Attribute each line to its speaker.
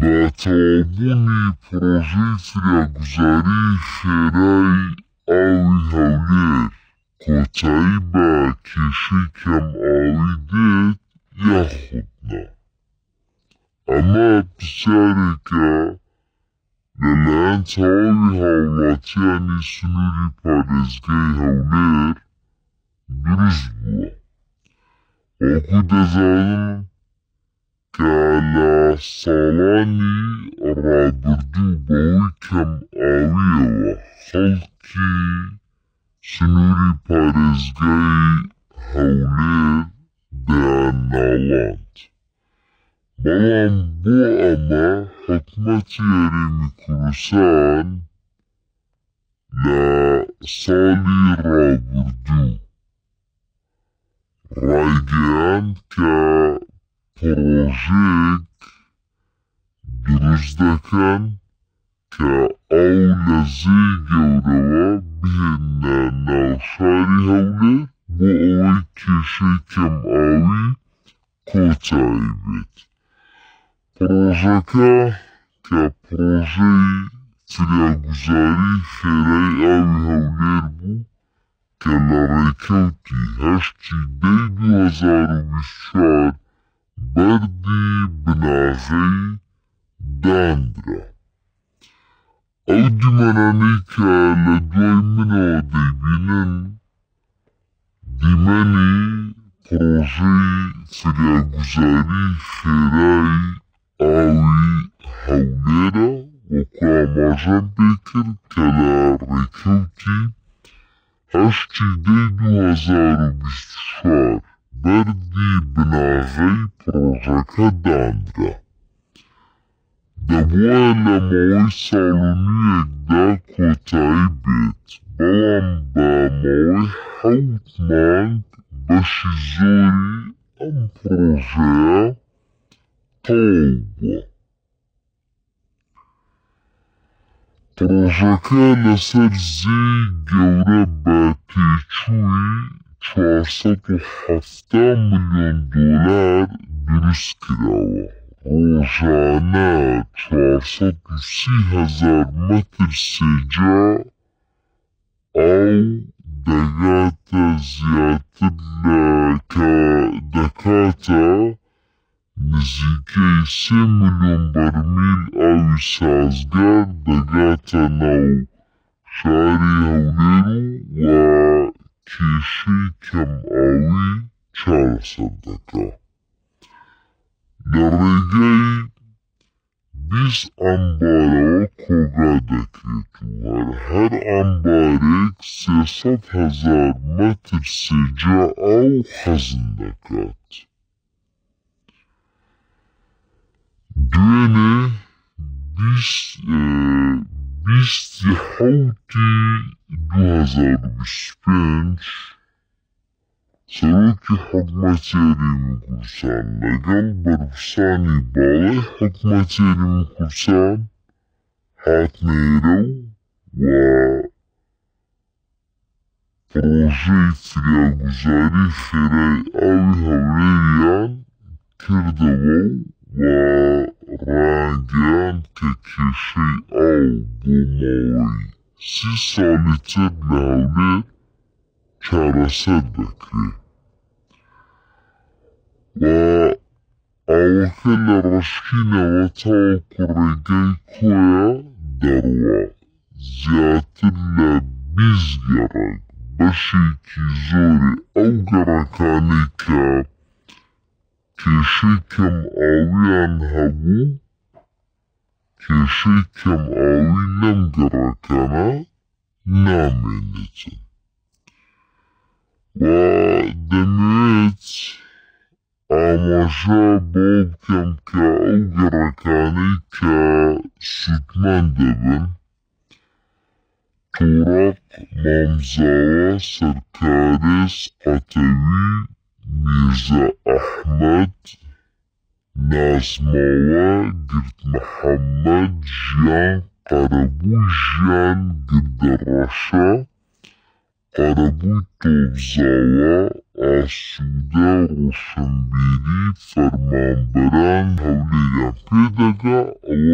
Speaker 1: ناتوابونی پروژه سریعگذاری خیرای آوی هولیر کوتاهی به کشی کم آوی دید یا خودنا. اما بسیاری که للان تاوی هولاتیانی سنوری پارزگی هولیر درست بوا. وکو دزادن که لسالانی رابردو باوی کم آویه و خلقی سنوری پارزگی هولیر دیان نالاند. بلان بو اما حکمتی یریمی کردستان لسالی رابردو رایگیاند که پروژیک درست دکن که او لزی گوره بین نوشاری هوله با اوی کشی کم آوی کوتاهی بید. پروژه که پروژه سریعگذاری خیرای آوی هولیر بود که لرکوتی 8/2024 بردی بناغی داندرا. او دیمانانی که لدوی منو دیبینن دیمانی پروژه سریعگذاری خیرای آوی هولیره وکو آماجه بکر که لرکوتی 8/2024 بردی بناغی پروژه که داندرا. دبوی لماوی سالونی اگدا کوتاهی بید بلان با ماوی 7 مانگ بشی زوری ام پروژه تاو با. پروژه که لسر زی گوره با پیچوی 470 میلیون دلار درست کراوه. روزانه 430,000 متر سجا او دگات زیادتر که دکاتا نزدیکی 3 میلیون برمیل آوی سازگر دگاتا نو شهری هولیرو و کشی کم آوی 400 دکا. لرگی 20 انباره کوگا دکیتو هر انباره 300,000 متر سجا او خزن دکات. دوینه 20/7/2025 سروکی حکمتی یریمی کردستان لگل برفسانی بالای حکمتی یریمی کردستان هاتنیرو و پروژه سریعگذاری خیرای آوی هولیریان کرده و رنگیان که کشی آو بوماوی 30 سالی تر لهولیر 400 دکری. و اوکل رشکین و تاو کرگی کویا دروا زیادتر لبیز گرگ بشی کی زوری او گرکانی که کشی کم آویان هبو کشی کم آوی نم گرکانا نامینیتن. و دمیت آماجه باب کم که او گرکانی که سودمند بن تورق مامزاوه سرکارس قطوی میرزا احمد نازماوه گرد محمد جیان قربو جیان گرد رشا قەرەبووی تۆپزاوە، ئاسوودە، ڕۆشنبیری، فەرمانبەران هەولێریان پێدەگا ئەوە